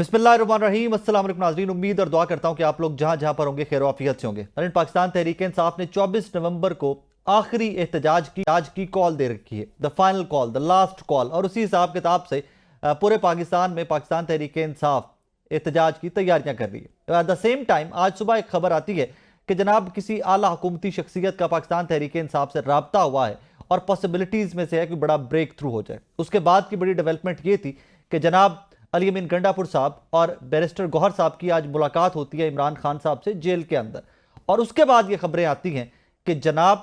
बिस्मिल्लाहिर्रहमानिर्रहीम। अस्सलाम वालेकुम नाज़रीन, उम्मीद और दुआ करता हूं कि आप लोग जहां जहां पर होंगे खैर आफियत से होंगे। पाकिस्तान तहरीक इंसाफ ने 24 नवंबर को आखिरी एहतजाज की कॉल दे रखी है, the final call, the last call. और उसी हिसाब किताब से पूरे पाकिस्तान में पाकिस्तान तहरीक इंसाफ एहतजाज की तैयारियां कर रही है। एट द सेम टाइम आज सुबह एक खबर आती है कि जनाब किसी आला हुकूमती शख्सियत का पाकिस्तान तहरीक इंसाफ से रब्ता हुआ है और पॉसिबिलिटीज़ में से है कि बड़ा ब्रेक थ्रू हो जाए। उसके बाद की बड़ी डेवलपमेंट ये थी कि जनाब अली अमीन गंडापुर साहब और बैरिस्टर गौहर साहब की आज मुलाकात होती है इमरान खान साहब से जेल के अंदर। और उसके बाद ये खबरें आती हैं कि जनाब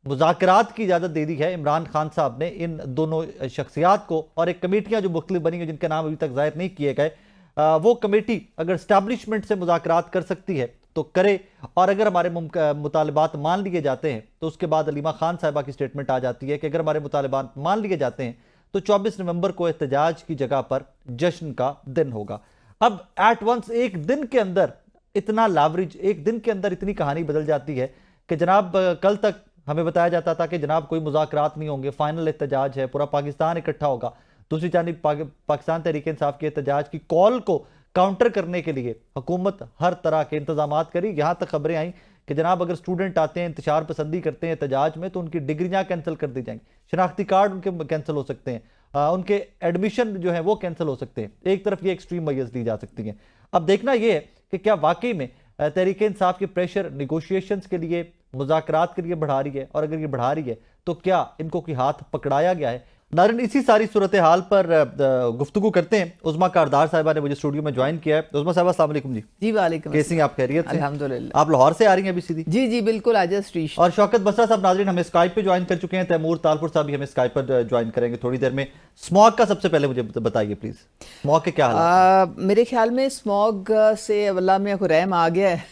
मुज़ाकरात की इजाज़त दे दी है इमरान खान साहब ने इन दोनों शख्सियात को, और एक कमेटियाँ जो मुख्तलिफ बनी हैं जिनके नाम अभी तक ज़ाहिर नहीं किए गए, वो कमेटी अगर इस्टेब्लिशमेंट से मुज़ाकरात कर सकती है तो करे, और अगर हमारे मुतालबात मान लिए जाते हैं तो उसके बाद अलीमा खान साहिबा की स्टेटमेंट आ जाती है कि अगर हमारे मुतालबात मान लिए जाते हैं तो 24 नवंबर को एहतजाज की जगह पर जश्न का दिन होगा। अब एट वंस एक दिन के अंदर इतना लावरेज, एक दिन के अंदर इतनी कहानी बदल जाती है कि जनाब कल तक हमें बताया जाता था कि जनाब कोई मुज़ाकरात नहीं होंगे, फाइनल एहतजाज है, पूरा पाकिस्तान इकट्ठा होगा। दूसरी जानिब पाकिस्तान तहरीक इंसाफ के एहतजाज की कॉल को काउंटर करने के लिए हुकूमत हर तरह के इंतजामात करी। यहाँ तक खबरें आई कि जनाब अगर स्टूडेंट आते हैं, इंतशार पसंदी करते हैं एहतजाज में, तो उनकी डिग्रियां कैंसिल कर दी जाएंगी, शनाख्ती कार्ड उनके कैंसिल हो सकते हैं, उनके एडमिशन जो है वो कैंसिल हो सकते हैं। एक तरफ ये एक्सट्रीम मेजर्स दी जा सकती हैं। अब देखना ये है कि क्या वाकई में तहरीक इंसाफ की प्रेशर निगोशिएशंस के लिए, मुज़ाकरात के लिए बढ़ा रही है, और अगर ये बढ़ा रही है तो क्या इनको कोई हाथ पकड़ाया गया है। नाज़रीन, इसी सारी सूरत हाल पर गुफ्तगू करते हैं। उज़मा कारदार साहिबा ने मुझे स्टूडियो में ज्वाइन किया है। उज़मा साहिबा अस्सलाम वालेकुम। जी वालेकुम। कैसी हैं आप? खैरियत से? अल्हम्दुलिल्लाह। आप लाहौर से आ रही हैं अभी सीधी? जी बिल्कुल, आज स्ट्रीट। और शौकत बसरा साहब नाज़रीन हमें स्काइप पे ज्वाइन कर चुके हैं। तैमूर तालपुर साहब भी हमें स्काइप पर ज्वाइन करेंगे थोड़ी देर में। स्मॉग का सबसे पहले मुझे बताइए प्लीज, स्मॉग के क्या हाल? मेरे ख्याल में स्मॉग से अल्लाह में को रहम आ गया है,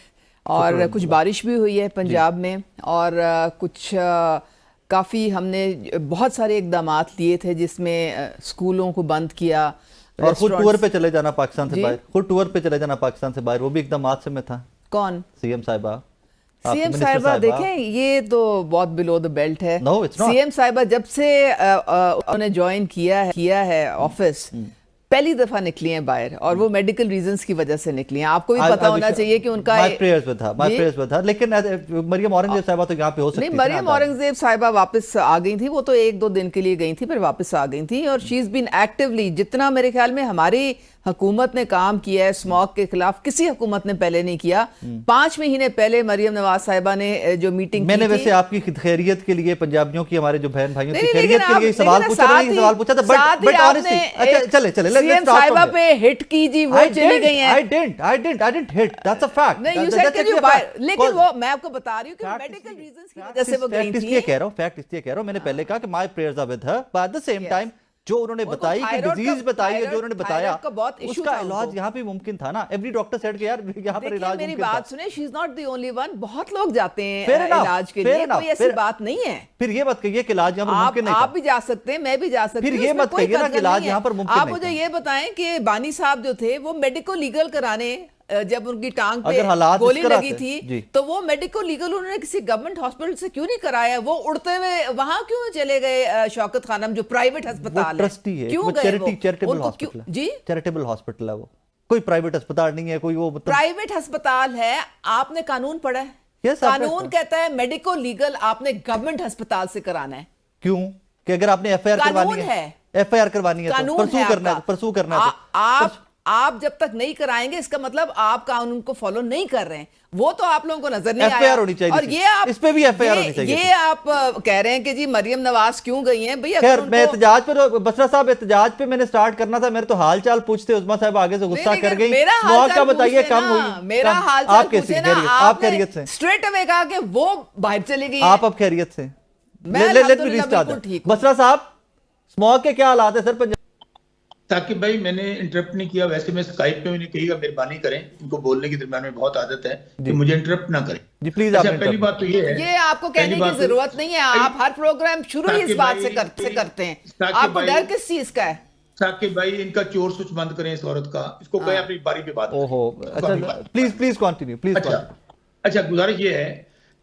और कुछ बारिश भी हुई है पंजाब में, और कुछ काफ़ी हमने बहुत सारे इकदामात लिए थे जिसमें स्कूलों को बंद किया, और खुद टूर पे चले जाना पाकिस्तान से बाहर, खुद टूर पे चले जाना पाकिस्तान से बाहर, वो भी इकदामात से में था। कौन? सीएम साहिबा। सीएम साहिबा देखें, ये तो बहुत बिलो द बेल्ट है। सीएम साहिबा जब से उन्होंने ज्वाइन किया है ऑफिस, पहली दफा निकली हैं बाहर, और वो मेडिकल रीजंस की वजह से निकली हैं। आपको भी पता होना चाहिए कि उनका my prayers with her। लेकिन मरियम औरंगजेब साहिबा तो यहाँ पे हो सकती नहीं, मरियम औरंगजेब साहिबा वापस आ गई थी। वो तो 1-2 दिन के लिए गई थी, फिर वापस आ गई थी। और शी इज बीन एक्टिवली, जितना मेरे ख्याल में हमारी हुकूमत ने काम किया है स्मॉग के खिलाफ, किसी हुकूमत ने पहले नहीं किया। 5 महीने पहले मरियम नवाज साहिबा ने जो मीटिंग मैंने वैसे आपकी खैरियत के लिए, पंजाबियों की, हमारे जो बहन भाइयों की खैरियत के लिए सवाल पूछा था, बट ऑनेस्टली अच्छा चले सीएम साहिबा पे हिट की जी, वो चली गई हैं। I didn't hit, that's a fact। नहीं, you said कि लेकिन वो मैं आपको बता रही हूँ कि मेडिकल रीजंस की वजह से वो गई थी। फैक्ट इसलिए कह रहा हूँ, मैंने पहले कहा कि my prayers are with her, but at the same time जो उन्होंने बताई कि डिजीज बताई है, जो उन्होंने बताया उसका इलाज यहाँ पे मुमकिन था ना। एवरी डॉक्टर सेड कि यार यहाँ पर इलाज मेरी बात सुने, she is not the only one, बहुत लोग जाते हैं इलाज के लिए, कोई ऐसी बात नहीं है। फिर ये मत कहिए कि इलाज यहाँ पर मुमकिन नहीं, आप भी जा सकते हैं, मैं भी जा सकती हूँ, फिर ये मत कहिए ना कि इलाज यहाँ पर मुमकिन नहीं। आप मुझे ये बताएं कि बानी साहब जो थे वो मेडिको लीगल कराने, जब उनकी टांग पे गोली लगी थी तो वो मेडिको लीगल उन्होंने किसी गवर्नमेंट हॉस्पिटल से क्यों नहीं कराया? वो उड़ते हुए वहां क्यों चले गए? शौकत खानम जो प्राइवेट अस्पताल है, क्यों गए? चैरिटेबल हॉस्पिटल है वो, कोई प्राइवेट अस्पताल नहीं है, कोई वो प्राइवेट अस्पताल है। आपने कानून पढ़ा है? कानून कहता है मेडिको लीगल आपने गवर्नमेंट अस्पताल से कराना है। क्यों? कि अगर आपने एफआईआर करवानी है, एफआईआर करवानी है तो परसू करना है। आप जब तक नहीं कराएंगे इसका मतलब आप कानून को फॉलो नहीं कर रहे हैं। वो तो आप लोगों को नजर नहीं आया। होनी चाहिए, और ये आप इस पे भी एफआईआर होनी चाहिए। ये आप कह रहे हैं कि जी मरियम नवाज क्यों गई हैं भैया? खैर मैं एहतजाज पे, बसरा साहब एहतजाज पे मैंने स्टार्ट करना था, मेरे तो हाल चाल पूछते, उज़मा साहब आगे से गुस्सा कर गई। स्मॉग का बताइए, कम हुई मेरा हाल चाल पूछे ना, आप खैरियत से? स्ट्रेट अवे कहा कि वो बाहर चली गई। आप अब खैरियत से? बसरा साहब, स्मॉग के क्या हालात है सर? ताकि भाई मैंने इंटरप्ट नहीं किया, वैसे मैं स्काइप पे मैंने कही मेहरबानी करें, इनको बोलने की दरमियान में बहुत आदत है कि मुझे इंटरप्ट ना करें जी प्लीज। अच्छा, पहली बात तो ये है, ये आपको कहने की जरूरत नहीं है, आप हर प्रोग्राम शुरू ही इस बात से करते हैं। आपको डर किस चीज का है? साकिब भाई इनका चोर स्विच बंद करें इस औरत का, इसको कहें अपनी बारी पे बात। ओहो अच्छा, प्लीज कंटिन्यू प्लीज। अच्छा, गुजारिश ये है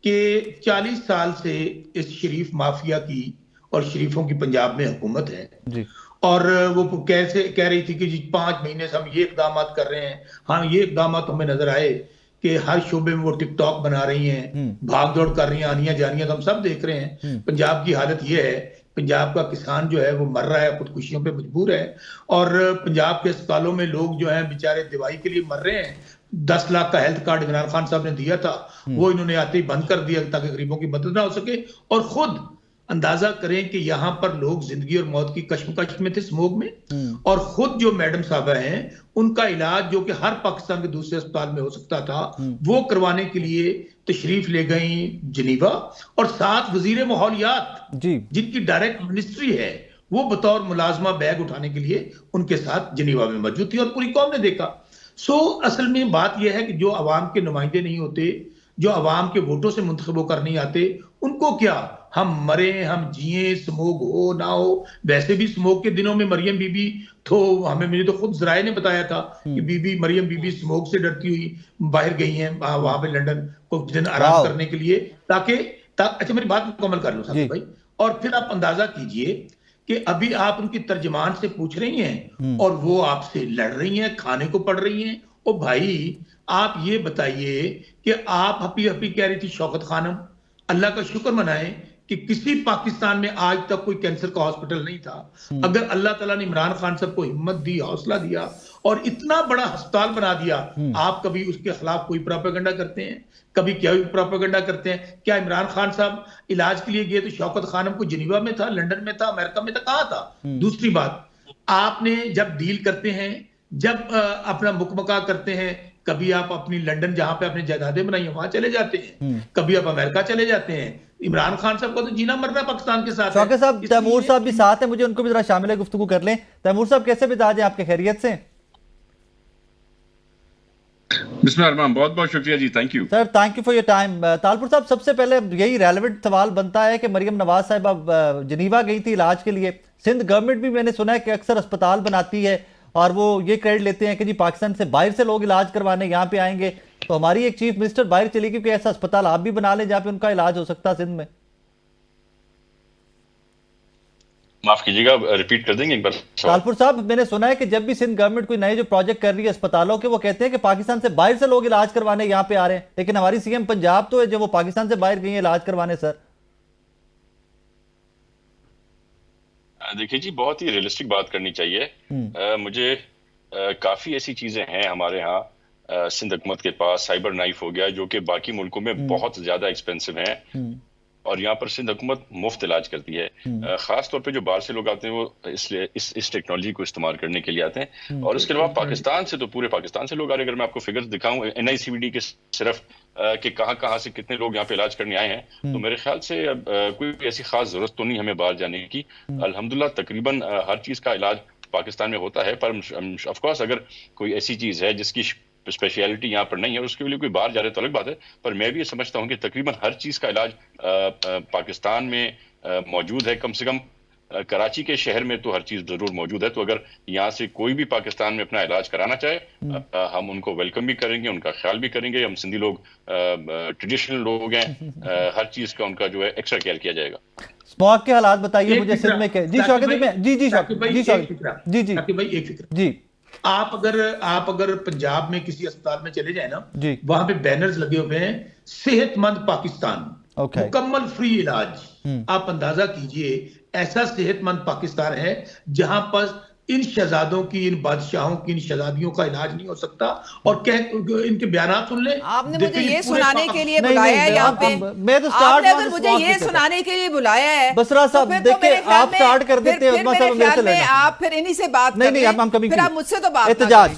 कि 40 साल से इस शरीफ माफिया की और शरीफों की पंजाब में हुकूमत है जी, اور وہ کیسے کہہ رہی تھی کہ جی 5 مہینے سے ہم یہ اقدامات کر رہے ہیں. ہاں یہ اقدامات ہمیں نظر آئے کہ ہر شعبے میں وہ ٹک ٹاک بنا رہی ہیں, بھاگ دوڑ کر رہی ہیں, آنیاں جانیاں تو ہم سب دیکھ رہے ہیں. پنجاب کی حالت یہ ہے, پنجاب کا کسان جو ہے وہ مر رہا ہے, خودکشیوں پہ مجبور ہے, اور پنجاب کے اسپتالوں میں لوگ جو ہیں بیچارے دوائی کے لیے مر رہے ہیں. 10 لاکھ کا ہیلتھ کارڈ عمران خان صاحب نے دیا تھا, وہ انہوں نے آتے ہی بند کر دیا تاکہ غریبوں کی مدد نہ ہو سکے. اور خود اندازہ کریں کہ یہاں پر لوگ زندگی اور موت کی کشمکش میں تھے اسموگ میں, اور خود جو میڈم صاحبہ ہیں ان کا علاج جو کہ ہر پاکستان کے دوسرے اسپتال میں ہو سکتا تھا وہ کروانے کے لیے تشریف لے گئیں جنیوا, اور ساتھ وزیر ماحولیات جن کی ڈائریکٹ منسٹری ہے وہ بطور ملازمہ بیگ اٹھانے کے لیے ان کے ساتھ جنیوا میں موجود تھی, اور پوری قوم نے دیکھا. اصل میں بات یہ ہے کہ جو عوام کے نمائندے نہیں ہوتے, جو عوام کے ووٹوں سے منتخب ہو کر نہیں آتے, ان کو کیا, ہم مریں ہم جئیں, سموگ ہو نہ ہو. ویسے بھی سموگ کے دنوں میں مریم بی بی تو مجھے تو خود ذرائع نے بتایا تھا کہ مریم بی بی سموگ سے ڈرتی ہوئی باہر گئی ہیں وہاں پہ لنڈن کو دن آرام کرنے کے لیے, تاکہ اچھا میری بات مکمل کر لوں صاحب بھائی. اور پھر آپ اندازہ کیجئے کہ ابھی آپ ان کی ترجمان سے پوچھ رہی ہیں اور وہ آپ سے لڑ رہی ہیں, کھانے کو پڑ رہی ہیں. او بھائی آپ یہ بتائیے کہ آپ ہپی ہپی کہہ رہی تھی شوکت خانم, اللہ کا شکر منائیں کہ کسی پاکستان میں آج تک کوئی کینسر کا ہاسپٹل نہیں تھا. اگر اللہ تعالیٰ نے عمران خان صاحب کو ہمت دی, حوصلہ دیا اور اتنا بڑا ہسپتال بنا دیا, آپ کبھی اس کے خلاف کوئی پروپیگنڈا کرتے ہیں, کبھی کیا پروپیگنڈا کرتے ہیں؟ کیا عمران خان صاحب علاج کے لیے گئے تو شوکت خانم کو جنیوا میں تھا, لنڈن میں تھا, امریکہ میں تھا, کہاں تھا؟ دوسری بات, آپ نے جب ڈیل کرتے ہیں, جب اپنا مکمکہ کرتے ہیں, کبھی آپ اپنی لنڈن جہاں پہ اپنے جائیدادیں بنائی ہیں وہاں چلے جاتے ہیں, کبھی آپ امریکہ چلے جاتے ہیں. عمران خان صاحب کو تو جینا مرنا پاکستان کے ساتھ. شوکت صاحب, تیمور صاحب بھی ساتھ ہیں, مجھے ان کو بھی ذرا شامل گفتگو کر لیں. تیمور صاحب کیسے مزاج ہیں آپ کے, خیریت سے؟ بسم اللہ الرحمن, بہت بہت شکریہ جی, thank you sir, thank you for your time. Talpur صاحب, سب سے پہلے یہی ریلیونٹ سوال بنتا ہے کہ مریم نواز صاحب جنیوا گئی تھی علاج کے لیے. سندھ گورنمنٹ بھی میں نے سنا ہے کہ اکثر اسپتال بناتی ہے اور وہ یہ کریڈٹ لیتے ہیں کہ جی پاکستان سے باہر سے لوگ علاج کروانے یہاں پہ آئیں گے, تو ہماری ایک چیف منسٹر باہر چلی گئی کہ ایسا اسپتال آپ بھی بنا لیں جہاں پہ ان کا علاج ہو سکتا سندھ میں. معاف کیجیے گا, ریپیٹ کر دیں گے ایک بار. طالپور صاحب, میں نے سنا ہے کہ جب بھی سندھ گورنمنٹ کوئی نئے جو پروجیکٹ کر رہی ہے اسپتالوں کے, وہ کہتے ہیں کہ پاکستان سے باہر سے لوگ علاج کروانے یہاں پہ آ رہے ہیں, لیکن ہماری سی ایم پنجاب تو ہے جو وہ پاکستان سے باہر گئی ہیں علاج کروانے. سر دیکھیے جی, بہت ہی ریئلسٹک بات کرنی چاہیے. مجھے کافی ایسی چیزیں ہیں ہمارے ہاں سندھ حکومت کے پاس, سائبر نائف ہو گیا جو کہ باقی ملکوں میں بہت زیادہ ایکسپینسو ہیں, اور یہاں پر سندھ حکومت مفت علاج کرتی ہے. خاص طور پہ جو باہر سے لوگ آتے ہیں وہ اس ٹیکنالوجی کو استعمال کرنے کے لیے آتے ہیں. اور اس کے علاوہ پاکستان سے تو پورے پاکستان سے لوگ آ رہے ہیں. اگر میں آپ کو فگرز دکھاؤں NICVD کے صرف کہ کہاں سے کتنے لوگ یہاں پہ علاج کرنے آئے ہیں, تو میرے خیال سے کوئی ایسی خاص ضرورت تو نہیں ہمیں باہر جانے کی. الحمدللہ تقریباً ہر چیز کا علاج پاکستان میں ہوتا ہے, پر آف کورس اگر کوئی ایسی چیز ہے جس کی اسپیشیلٹی یہاں پر نہیں ہے, اس کے لیے کوئی باہر جا رہے تو الگ بات ہے. پر میں بھی یہ سمجھتا ہوں کہ تقریباً ہر چیز کا علاج پاکستان میں موجود ہے. کم سے کم کراچی کے شہر میں تو ہر چیز ضرور موجود ہے. تو اگر یہاں سے کوئی بھی پاکستان میں اپنا علاج کرانا چاہے, ہم ان کو ویلکم بھی کریں گے, ان کا خیال بھی کریں گے. ہم سندھی لوگ ٹریڈیشنل لوگ ہیں, ہر چیز کا ان کا جو ہے ایکسٹرا کیئر کیا جائے گا. اسموگ کے حالات بتائیے مجھے سندھ میں. جی شوکت جی, آپ اگر پنجاب میں کسی اسپتال میں چلے جائیں نا, وہاں پہ بینرز لگے ہوئے ہیں, صحت مند پاکستان, مکمل فری علاج. آپ اندازہ کیجئے ایسا صحت مند پاکستان ہے جہاں پر ان شہزادوں کی, ان بادشاہوں کی, ان شہزادیوں کا علاج نہیں ہو سکتا. اور ان کے بیانات سن لیں. آپ نے مجھے یہ سنانے کے لیے بلایا ہے یہاں پہ, میں تو آپ نے اگر مجھے یہ سنانے کے لیے بلایا ہے, بسرا صاحب دیکھیں آپ سٹارٹ کر دیتے ہیں, آپ پھر انہی سے بات کریں, پھر آپ مجھ سے تو بات احتجاج.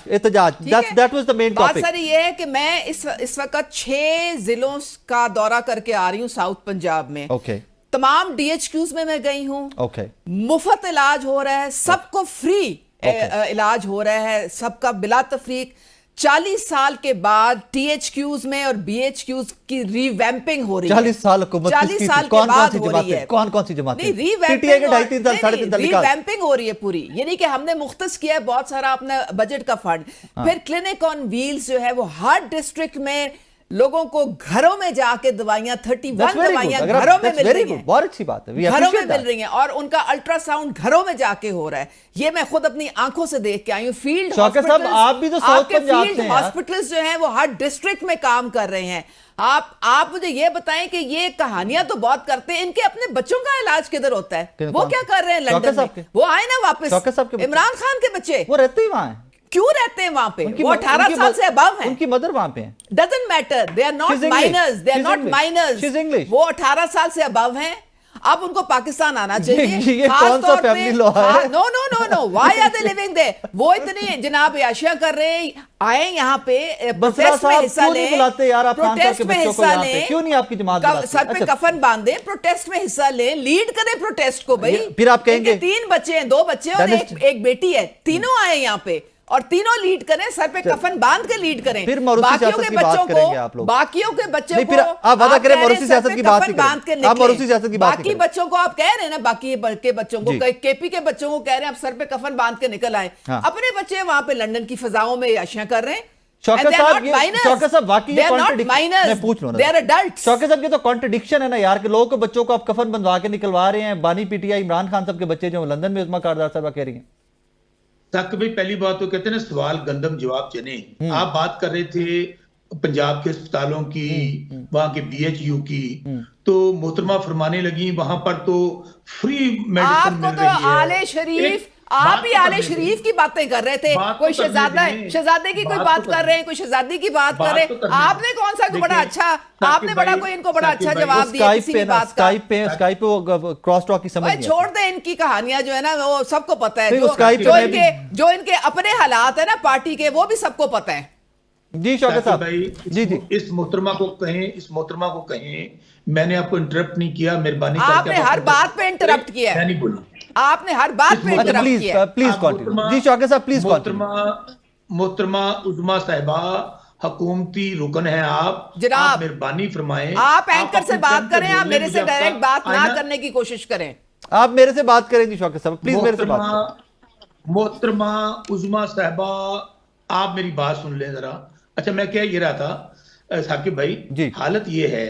That was the main topic. بات سر یہ ہے کہ میں اس وقت 6 ضلعوں کا دورہ کر کے آ رہی ہوں ساؤتھ پنجاب میں. تمام DHQs میں گئی ہوں, مفت علاج ہو رہا ہے, سب کو فری علاج ہو رہا ہے, سب کا بلا تفریق. 40 سال کے بعد THQs میں اور BHQs کی ری ویمپنگ ہو رہی ہے. 40 سال حکومت 40 سال کے بعد ہو رہی ہے. کون سی جماعتیں؟ ری ویمپنگ ہو رہی ہے پوری, یعنی کہ ہم نے مختص کیا ہے بہت سارا اپنا بجٹ کا فنڈ. پھر کلینک آن ویلز جو ہے وہ ہر ڈسٹرکٹ میں लोगों को घरों में जाके दवाइयां 31 दवाइयां घरों में मिल रही हैं, बहुत अच्छी बात है, घरों में मिल रही हैं, और उनका अल्ट्रासाउंड घरों में जाके हो रहा है। ये मैं खुद अपनी आंखों से देख के आई हूँ। फील्ड हॉस्पिटल्स, आप भी तो साउथ पंजाब से हैं, हॉस्पिटल्स जो हैं वो हर डिस्ट्रिक्ट में काम कर रहे हैं। आप मुझे ये बताएं कि ये कहानियां तो बहुत करते हैं, इनके अपने बच्चों का इलाज किधर होता है? वो क्या कर रहे हैं लंदन में? वो आए ना वापस, इमरान खान के बच्चे, वो रहते ही वहां हैं। क्यों रहते हैं वहां पे? वो 18 साल से अबव हैं, उनकी मदर वहां पे हैं। Doesn't matter, they are not minors, they are not minors, वो 18 साल से अबव हैं। अब उनको पाकिस्तान आना चाहिए। ये कौन सा फैमिली लॉ है? No no no no, why are they living there? वो इतनी जनाब याशियां कर रहे हैं, आए यहाँ पे प्रोटेस्ट में हिस्सा लें, प्रोटेस्ट में हिस्सा लें, क्यों नहीं आपकी जमात सर पे कफन बांधे, प्रोटेस्ट में हिस्सा लें, लीड करें प्रोटेस्ट को भाई। फिर आप कहेंगे 3 बच्चे हैं, 2 बच्चे और एक बेटी है, तीनों आए यहाँ पे और तीनों लीड करें, सर पे कफन बांध के लीड करें। फिर मौरूसी सियासत की बात करेंगे आप लोग। बाकियों के बच्चों को आप वादा करें मौरूसी सियासत की बात करें, आप मौरूसी सियासत की बात बाकी बच्चों को आप कह रहे हैं ना, बाकी के बच्चों को, केपी के बच्चों को कह रहे हैं आप सर पे कफन बांध के निकल आए। अपने बच्चे वहां पे लंदन की फजाओं में याशियां कर रहे हैं। शौकत साहब वाकई मैं पूछ लूं, शौकत साहब ये तो कॉन्ट्रडिक्शन है ना यार, कि लोगों के बच्चों को आप कफन बंधवा के निकलवा रहे हैं। बानी पीटीआई इमरान खान साहब के बच्चे जो लंदन में उस्मा कारदार साहब कह रही हैं। तक भाई पहली बात तो कहते हैं ना, सवाल गंदम जवाब चने। आप बात कर रहे थे पंजाब के अस्पतालों की, वहां के BHU की, तो मोहतरमा फरमाने लगी वहां पर तो फ्री मेडिसिन मिल रही है। आले शरीफ, आप ही आले शरीफ की बातें कर रहे थे, कोई शहजादे की कोई बात कर रहे हैं, कोई शहजादी की बात कर रहे हैं। आपने कौन सा बड़ा अच्छा, आपने बड़ा कोई इनको बड़ा अच्छा जवाब दिया किसी की बात का? स्काइप पे क्रॉस टॉक की समझ नहीं, छोड़ दे इनकी कहानियां जो है ना, वो सबको पता है। जो इनके अपने हालात है ना पार्टी के, वो भी सबको पता है। जी शौकत साहब भाई, जी इस मोहतरमा को कहें मैंने आपको इंटरप्ट नहीं किया, मेहरबानी करके। आपने हर बात पे इंटरप्ट किया है, मैं नहीं बोला, आपने हर बात पे इंटरप्ट किया। प्लीज कंटिन्यू जी शौकत साहब, प्लीज मोहतरमा उज़्मा साहिबा हुकूमती रुकन है आप, जनाब मेहरबानी फरमाएं, आप एंकर से बात करें, आप मेरे से डायरेक्ट बात ना करने की कोशिश करें। आप मेरे से बात करें जी शौकत साहब, प्लीज मेरे से बात। मोहतरमा उज़्मा साहिबा, आप मेरी बात सुन लें जरा। अच्छा, मैं क्या ये रहा था साकिब भाई, हालत ये है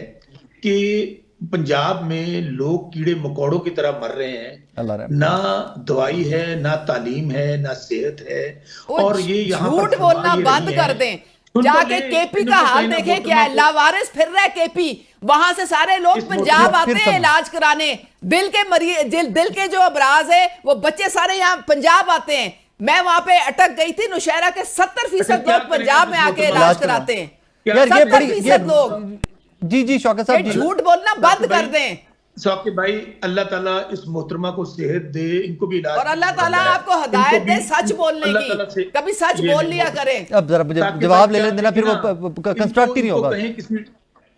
कि पंजाब में लोग कीड़े मकोड़ों की तरह मर रहे हैं, ना दवाई है, ना तालीम है, ना सेहत है। और ये यहाँ झूठ बोलना बंद कर दें, जाके केपी का हाल देखें क्या है। लावारिस फिर रहा है केपी, वहां से सारे लोग पंजाब आते हैं इलाज कराने, दिल के मरीज, दिल के जो अमराज है वो बच्चे सारे यहाँ पंजाब आते हैं। मैं वहां पे अटक गई थी, नौशहरा के 70% लोग पंजाब में आके इलाज कराते हैं, 70% लोग। जी शौकत साहब, झूठ बोलना बंद कर दें। शौकत भाई, अल्लाह ताला इस मोहतरमा को सेहत दे, इनको भी इलाज, और अल्लाह ताला आपको हिदायत दे सच बोलने की, कभी सच बोल लिया करें। अब जरा मुझे जवाब ले लेना, फिर वो कंस्ट्रक्टिव नहीं होगा।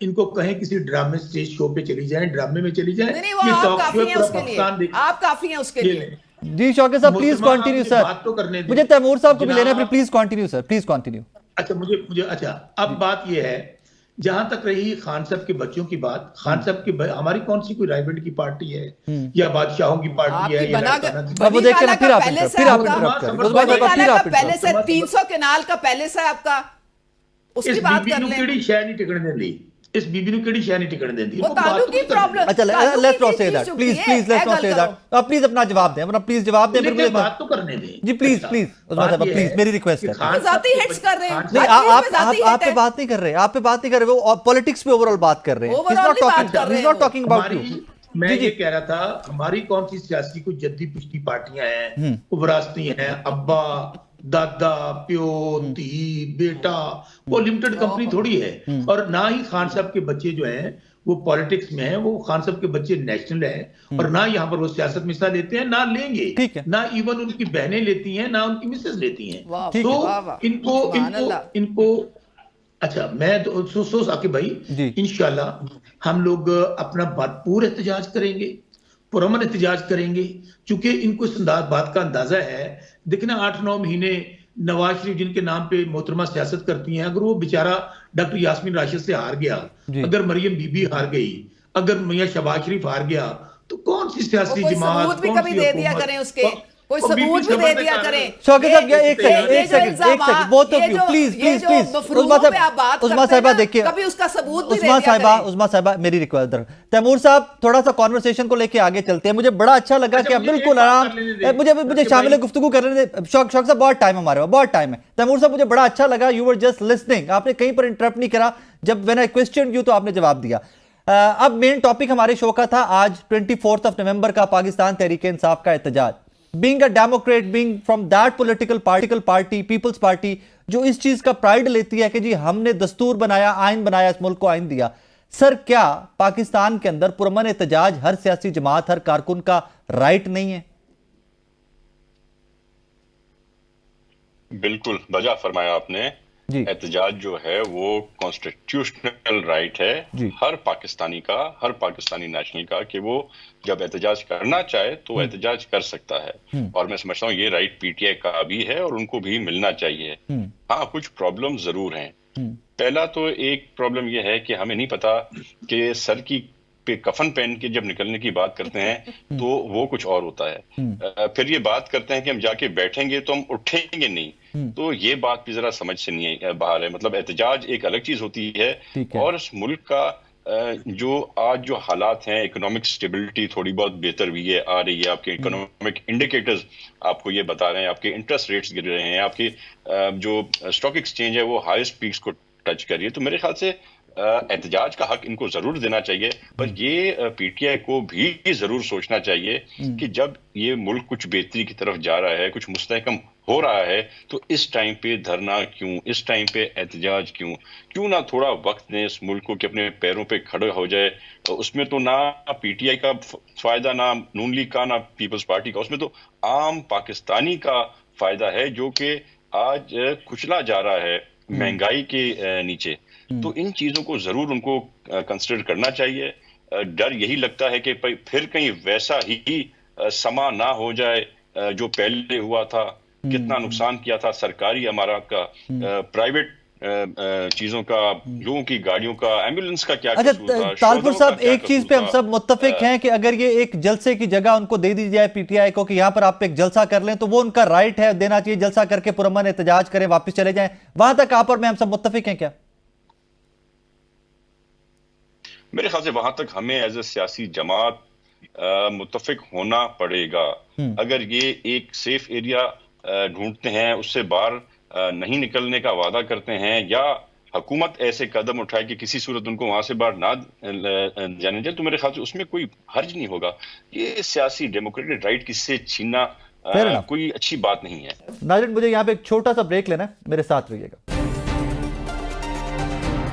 इनको कहें किसी ड्रामे स्टेज शो पे चली जाएं, ड्रामे में चली जाएं। नहीं, वो आप काफी हैं उसके लिए, आप काफी हैं उसके लिए। जी शौकत साहब, प्लीज कंटिन्यू सर, बात तो करने मुझे तैमूर साहब को भी लेना है, please continue sir, please continue. अच्छा, मुझे अच्छा, अब बात ये है, जहां तक रही खान साहब के बच्चों की बात, खान साहब की हमारी कौन सी कोई रायबंड की पार्टी है या बादशाहों की पार्टी है, पहले से 300 केनाल का पहले से आपका, उसकी बात कर लें। केड़ी शय नहीं टिकने देंदी, इस बीबी नु केड़ी शय नहीं टिकने देंदी, वो ताल्लुक की प्रॉब्लम। अच्छा, let's not say that, please let's not say that. आप प्लीज अपना जवाब दें, अपना प्लीज जवाब दें, फिर मुझे बात तो करने दें जी, प्लीज उस्मान साहब, प्लीज मेरी रिक्वेस्ट है। जाती हिट्स कर रहे हैं, नहीं आप पे बात नहीं कर रहे, आप पे बात नहीं कर रहे, वो पॉलिटिक्स पे ओवरऑल बात कर रहे हैं। He is not talking about you. मैं ये कह रहा था, हमारी कौन सी सियासी कोई जद्दी पुश्ती पार्टियां हैं, विरासती हैं, अब्बा दादा प्यो धी बेटा, वो लिमिटेड कंपनी थोड़ी है। और ना ही खान साहब के बच्चे जो हैं वो पॉलिटिक्स में हैं, वो खान साहब के बच्चे नेशनल हैं, और ना यहाँ पर वो सियासत में हिस्सा लेते हैं, ना लेंगे, ना इवन उनकी बहनें लेती हैं, ना उनकी मिसेस लेती हैं। तो इनको अच्छा, मैं तो साकिब भाई, इंशाल्लाह हम लोग अपना भरपूर एहतजाज करेंगे, पुरअमन एहतजाज करेंगे, क्योंकि इनको इस बात का अंदाजा है। देखना 8-9 महीने नवाज शरीफ जिनके नाम पे मोहतरमा सियासत करती हैं, अगर वो बेचारा डॉक्टर यास्मीन राशिद से हार गया, अगर मरियम बीबी हार गई, अगर मियां शहबाज शरीफ हार गया, तो कौन सी सियासी जमात, कभी दे दिया करें उसके, کوئی ثبوت بھی دے دیا کریں. شوکت صاحب ایک second booth of you please عظما صاحبہ دیکھیے, کبھی اس کا ثبوت بھی دے دیا کریں. عظما صاحبہ میری ریکویسٹ. تیمور صاحب تھوڑا سا کانورسیشن کو لے کے آگے چلتے ہیں. مجھے بڑا اچھا لگا کہ آپ بالکل آرام, مجھے شامل گفتگو کر رہے تھے. شوق صاحب بہت ٹائم ہمارے پاس, بہت ٹائم ہے. تیمور صاحب مجھے بڑا اچھا لگا, یو ور جسٹ لسننگ, آپ نے کہیں پر انٹرپٹ نہیں کرا. جب وین آئی کوسچنڈ یو تو آپ نے جواب دیا. اب مین ٹاپک ہمارے شو کا تھا آج 24 نومبر کا پاکستان تحریک انصاف کا احتجاج. being a democrat, being from that political party, People's Party, جو اس چیز کا پرائیڈ لیتی ہے کہ جی ہم نے دستور بنایا, آئین بنایا, اس ملک کو آئین دیا. سر کیا پاکستان کے اندر پرامن احتجاج ہر سیاسی جماعت, ہر کارکن کا رائٹ نہیں ہے؟ بالکل بجا فرمایا آپ نے. احتجاج جو ہے وہ کانسٹیٹیوشنل رائٹ ہے ہر پاکستانی کا, ہر پاکستانی نیشنل کا, کہ وہ جب احتجاج کرنا چاہے تو احتجاج کر سکتا ہے. اور میں سمجھتا ہوں یہ رائٹ پی ٹی آئی کا بھی ہے اور ان کو بھی ملنا چاہیے. ہاں کچھ پرابلم ضرور ہیں. پہلا تو ایک پرابلم یہ ہے کہ ہمیں نہیں پتا کہ سر کی پہ کفن پہن کے جب نکلنے کی بات کرتے ہیں تو وہ کچھ اور ہوتا ہے. پھر یہ بات کرتے ہیں کہ ہم جا کے بیٹھیں گے تو ہم اٹھیں گے نہیں, تو یہ بات بھی ذرا سمجھ سے نہیں باہر ہے. مطلب احتجاج ایک الگ چیز ہوتی ہے, اور اس ملک کا جو آج جو حالات ہیں, اکنامک سٹیبلٹی تھوڑی بہت بہتر ہوئی ہے, آ رہی ہے. آپ کے اکنامک انڈیکیٹرز آپ کو یہ بتا رہے ہیں, آپ کے انٹرسٹ ریٹس گر رہے ہیں, آپ کی جو اسٹاک ایکسچینج ہے وہ ہائیسٹ پیکس کو ٹچ کر رہی ہے. تو میرے خیال سے احتجاج کا حق ان کو ضرور دینا چاہیے, پر یہ پی ٹی آئی کو بھی ضرور سوچنا چاہیے کہ جب یہ ملک کچھ بہتری کی طرف جا رہا ہے, کچھ مستحکم ہو رہا ہے, تو اس ٹائم پہ دھرنا کیوں, اس ٹائم پہ احتجاج کیوں نہ تھوڑا وقت دیں اس ملک کو کہ اپنے پیروں پہ کھڑے ہو جائے. اس میں تو نہ پی ٹی آئی کا فائدہ, نہ نون لیگ کا, نہ پیپلز پارٹی کا, اس میں تو عام پاکستانی کا فائدہ ہے جو کہ آج کچلا جا رہا ہے مہنگائی کے نیچے. تو ان چیزوں کو ضرور ان کو کنسیڈر کرنا چاہیے. ڈر یہی لگتا ہے کہ پھر کہیں ویسا ہی سما نہ ہو جائے جو پہلے ہوا تھا. کتنا نقصان کیا تھا سرکاری امارات کا, پرائیویٹ چیزوں کا, لوگوں کی گاڑیوں کا, ایمبولینس کا کیا قصور تھا. طالپور صاحب ایک چیز پہ ہم سب متفق ہیں کہ اگر یہ ایک جلسے کی جگہ ان کو دے دی جائے پی ٹی آئی کو کہ یہاں پر آپ ایک جلسہ کر لیں, تو وہ ان کا رائٹ ہے, دینا چاہیے. جلسہ کر کے پرامن احتجاج کریں, واپس چلے جائیں. وہاں تک آپ اور میں ہم سب متفق ہیں کیا؟ میرے خیال سے وہاں تک ہمیں ایز اے سیاسی جماعت متفق ہونا پڑے گا. اگر یہ ایک سیف ایریا ڈھونڈتے ہیں, اس سے باہر نہیں نکلنے کا وعدہ کرتے ہیں, یا حکومت ایسے قدم اٹھائے کہ کسی صورت ان کو وہاں سے باہر نہ جانے جائے, تو میرے خیال سے اس میں کوئی حرج نہیں ہوگا. یہ سیاسی ڈیموکریٹک رائٹ کس سے چھیننا کوئی اچھی بات نہیں ہے. ناظرین مجھے یہاں پہ ایک چھوٹا سا بریک لینا ہے, میرے ساتھ رہیے گا.